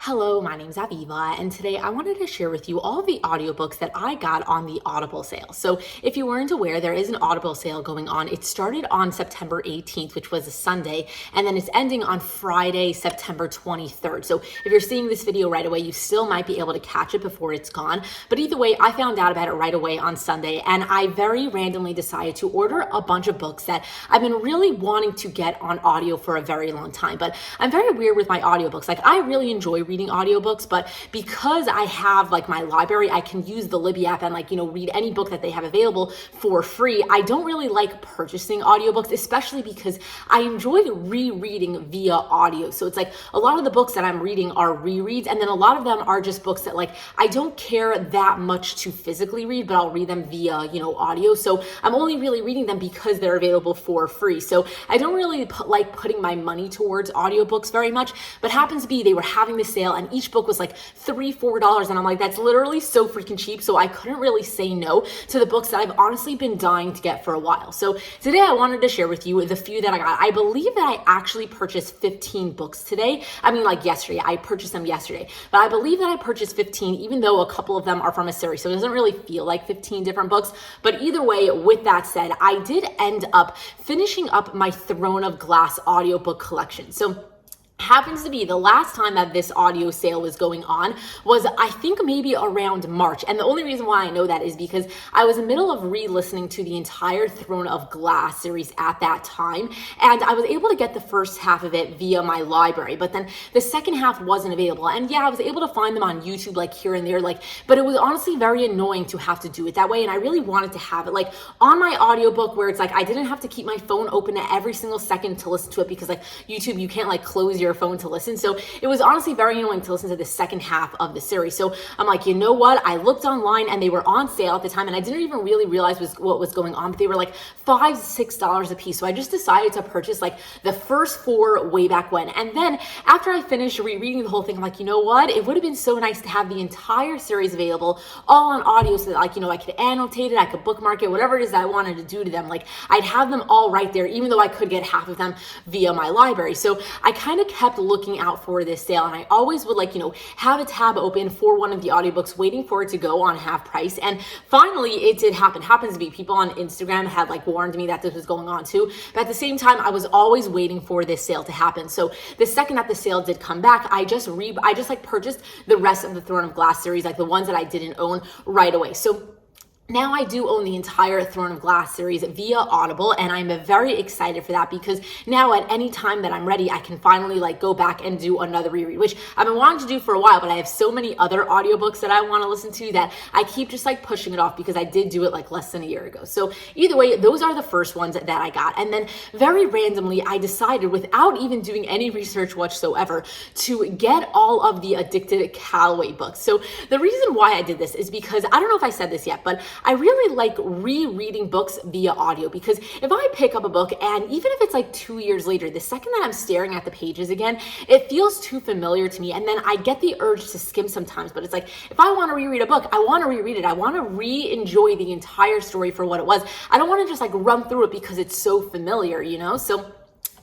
Hello, my name's Aviva, and today I wanted to share with you all the audiobooks that I got on the Audible sale. So if you weren't aware, there is an Audible sale going on. It started on September 18th, which was a Sunday, and then it's ending on Friday, September 23rd. So if you're seeing this video right away, you still might be able to catch it before it's gone. But either way, I found out about it right away on Sunday, and I very randomly decided to order a bunch of books that I've been really wanting to get on audio for a very long time. But I'm very weird with my audiobooks. Like, I really enjoy reading audiobooks, but because I have like my library, I can use the Libby app and read any book that they have available for free. I don't really like purchasing audiobooks, especially because I enjoy rereading via audio. So it's like a lot of the books that I'm reading are rereads, and then a lot of them are just books that I don't care that much to physically read, but I'll read them via, audio. So I'm only really reading them because they're available for free. So I don't really like putting my money towards audiobooks very much, but happens to be they were having this sale and each book was like $3-4, and I'm like, that's literally so freaking cheap. So I couldn't really say no to the books that I've honestly been dying to get for a while. So today I wanted to share with you the few that I got. I believe that I actually purchased 15 books today. I mean, yesterday, I purchased them yesterday, but I believe that I purchased 15, even though a couple of them are from a series. So it doesn't really feel like 15 different books, but either way, with that said, I did end up finishing up my Throne of Glass audiobook collection. So happens to be the last time that this audio sale was going on was, I think, maybe around March. And the only reason why I know that is because I was in the middle of re-listening to the entire Throne of Glass series at that time, and I was able to get the first half of it via my library, but then the second half wasn't available. And yeah, I was able to find them on YouTube here and there, but it was honestly very annoying to have to do it that way. And I really wanted to have it on my audiobook where it's I didn't have to keep my phone open at every single second to listen to it, because YouTube, you can't close your phone to listen. So it was honestly very annoying to listen to the second half of the series. So I'm like, you know what? I looked online and they were on sale at the time, and I didn't even really realize what was going on, but they were $5-6 a piece. So I just decided to purchase the first 4 way back when. And then after I finished rereading the whole thing, I'm like, you know what? It would have been so nice to have the entire series available all on audio so that I could annotate it, I could bookmark it, whatever it is that I wanted to do to them. I'd have them all right there, even though I could get half of them via my library. So I kind of kept looking out for this sale, and I always would have a tab open for one of the audiobooks, waiting for it to go on half price. And finally it did happen. Happens to be people on Instagram had warned me that this was going on too, but at the same time I was always waiting for this sale to happen. So the second that the sale did come back, I just purchased the rest of the Throne of Glass series, the ones that I didn't own, right away. So now I do own the entire Throne of Glass series via Audible, and I'm very excited for that, because now at any time that I'm ready, I can finally go back and do another reread, which I've been wanting to do for a while, but I have so many other audiobooks that I want to listen to that I keep just pushing it off, because I did do it less than a year ago. So either way, those are the first ones that I got. And then very randomly, I decided, without even doing any research whatsoever, to get all of the Addicted Callaway books. So the reason why I did this is because, I don't know if I said this yet, but I really like rereading books via audio, because if I pick up a book, and even if it's 2 years later, the second that I'm staring at the pages again, it feels too familiar to me, and then I get the urge to skim sometimes. But it's if I want to reread a book, I want to reread it. I want to re-enjoy the entire story for what it was. I don't want to just run through it because it's so familiar, So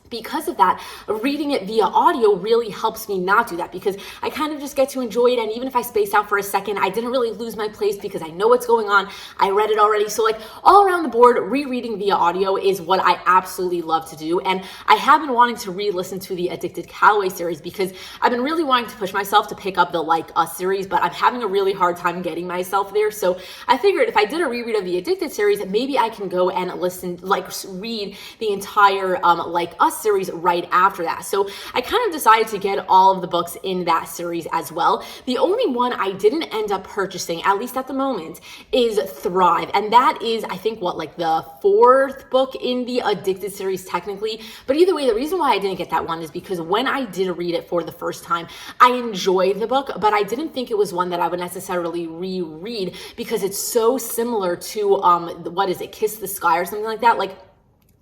because of that, reading it via audio really helps me not do that, because I kind of just get to enjoy it. And even if I space out for a second, I didn't really lose my place because I know what's going on. I read it already. So all around the board, rereading via audio is what I absolutely love to do. And I have been wanting to re-listen to the Addicted Callaway series, because I've been really wanting to push myself to pick up the Like Us series, but I'm having a really hard time getting myself there. So I figured if I did a reread of the Addicted series, maybe I can go and read the entire Like Us series right after that. So I kind of decided to get all of the books in that series as well. The only one I didn't end up purchasing, at least at the moment, is Thrive. And that is, I think, the 4th book in the Addicted series technically. But either way, the reason why I didn't get that one is because when I did read it for the first time, I enjoyed the book, but I didn't think it was one that I would necessarily reread, because it's so similar to, Kiss the Sky or something like that.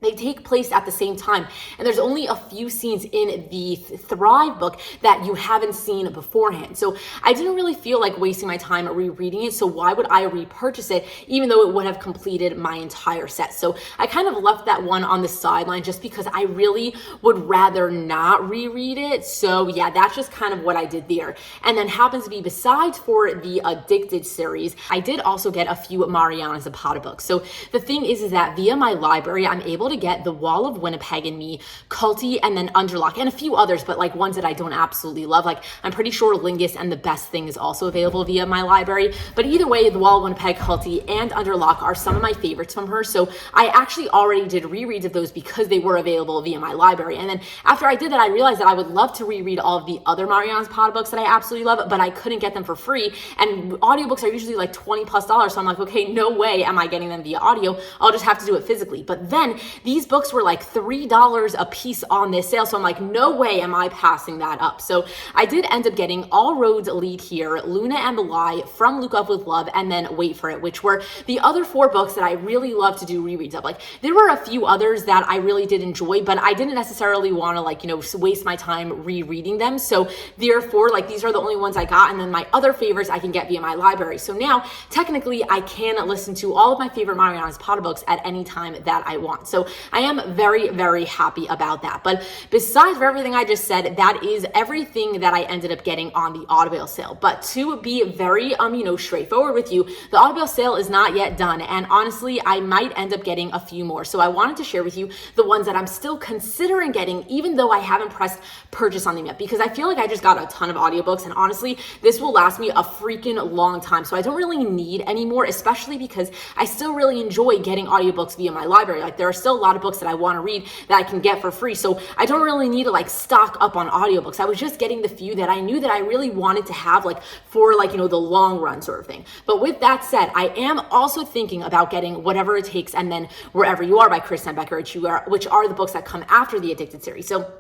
they take place at the same time. And there's only a few scenes in the Thrive book that you haven't seen beforehand. So I didn't really feel like wasting my time rereading it. So why would I repurchase it, even though it would have completed my entire set? So I kind of left that one on the sideline just because I really would rather not reread it. So yeah, that's just kind of what I did there. And then happens to be, besides for the Addicted series, I did also get a few Mariana Zapata books. So the thing is that via my library, I'm able to get The Wall of Winnipeg and Me, Culty, and then Underlock, and a few others, but like ones that I don't absolutely love. Like I'm pretty sure Lingus and The Best Thing is also available via my library. But either way, The Wall of Winnipeg, Culty, and Underlock are some of my favorites from her. So I actually already did rereads of those because they were available via my library. And then after I did that, I realized that I would love to reread all of the other Mariana Zapata books that I absolutely love, but I couldn't get them for free. And audiobooks are usually like $20+. So I'm like, okay, no way am I getting them via audio. I'll just have to do it physically. But then these books were like $3 a piece on this sale. So I'm like, no way am I passing that up. So I did end up getting All Roads Lead Here, Luna and the Lie, From Look Up With Love, and then Wait For It, which were the other 4 books that I really love to do rereads of. Like there were a few others that I really did enjoy, but I didn't necessarily want to like, waste my time rereading them. So therefore, like these are the only ones I got. And then my other favorites I can get via my library. So now technically I can listen to all of my favorite Mariana Zapata books at any time that I want. So I am very, very happy about that. But besides for everything I just said, that is everything that I ended up getting on the Audible sale. But to be very, straightforward with you, the Audible sale is not yet done. And honestly, I might end up getting a few more. So I wanted to share with you the ones that I'm still considering getting, even though I haven't pressed purchase on them yet, because I feel like I just got a ton of audiobooks. And honestly, this will last me a freaking long time. So I don't really need any more, especially because I still really enjoy getting audiobooks via my library. Like there are still a lot of books that I want to read that I can get for free. So I don't really need to like stock up on audiobooks. I was just getting the few that I knew that I really wanted to have like for like, the long run sort of thing. But with that said, I am also thinking about getting Whatever It Takes and then Wherever You Are by Kristen Ashley, which are the books that come after the Addicted series. So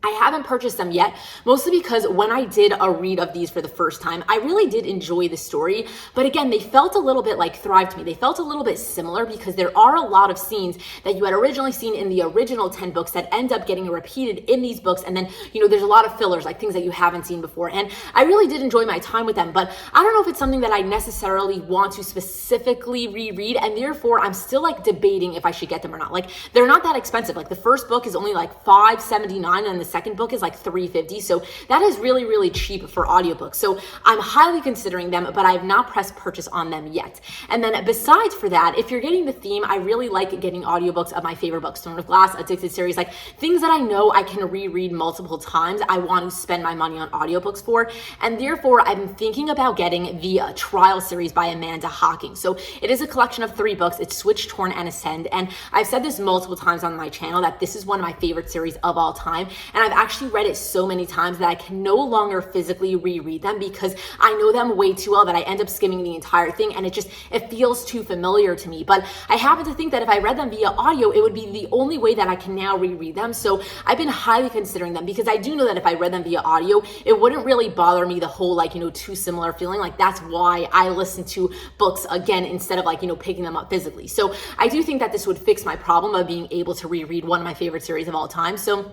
I haven't purchased them yet, mostly because when I did a read of these for the first time, I really did enjoy the story. But again, they felt a little bit like Thrive to me. They felt a little bit similar because there are a lot of scenes that you had originally seen in the original 10 books that end up getting repeated in these books. And then, there's a lot of fillers, like things that you haven't seen before. And I really did enjoy my time with them, but I don't know if it's something that I necessarily want to specifically reread. And therefore I'm still like debating if I should get them or not. Like they're not that expensive. Like the first book is only like $5.79 and the second book is like $3.50. So that is really, really cheap for audiobooks. So I'm highly considering them, but I have not pressed purchase on them yet. And then besides for that, if you're getting the theme, I really like getting audiobooks of my favorite books, Throne of Glass, Addicted series, like things that I know I can reread multiple times. I want to spend my money on audiobooks for. And therefore I'm thinking about getting the Trylle series by Amanda Hocking. So it is a collection of 3 books. It's Switch, Torn, and Ascend. And I've said this multiple times on my channel that this is one of my favorite series of all time. And I've actually read it so many times that I can no longer physically reread them because I know them way too well that I end up skimming the entire thing and it feels too familiar to me. But I happen to think that if I read them via audio, it would be the only way that I can now reread them. So I've been highly considering them because I do know that if I read them via audio, it wouldn't really bother me, the whole too similar feeling. Like that's why I listen to books again instead of picking them up physically. So I do think that this would fix my problem of being able to reread one of my favorite series of all time. So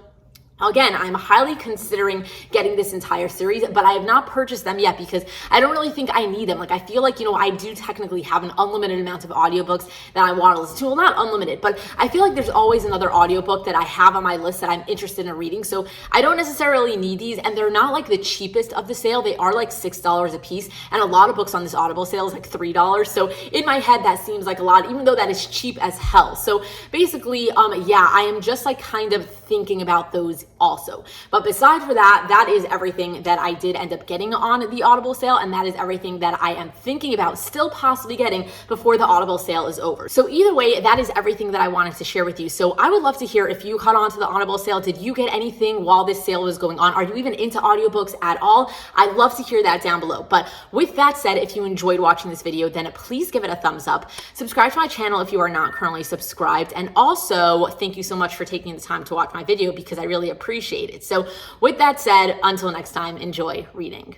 again, I'm highly considering getting this entire series, but I have not purchased them yet because I don't really think I need them. Like I feel like, I do technically have an unlimited amount of audiobooks that I want to listen to. Well, not unlimited, but I feel like there's always another audiobook that I have on my list that I'm interested in reading. So I don't necessarily need these, and they're not like the cheapest of the sale. They are like $6 a piece, and a lot of books on this Audible sale is like $3. So in my head, that seems like a lot, even though that is cheap as hell. So basically, yeah, I am just like kind of thinking about those also. But besides for that, that is everything that I did end up getting on the Audible sale, and that is everything that I am thinking about still possibly getting before the Audible sale is over. So either way, that is everything that I wanted to share with you. So I would love to hear if you caught on to the Audible sale. Did you get anything while this sale was going on? Are you even into audiobooks at all? I'd love to hear that down below. But with that said, if you enjoyed watching this video, then please give it a thumbs up. Subscribe to my channel if you are not currently subscribed. And also, thank you so much for taking the time to watch my video because I really appreciate it. So with that said, until next time, enjoy reading.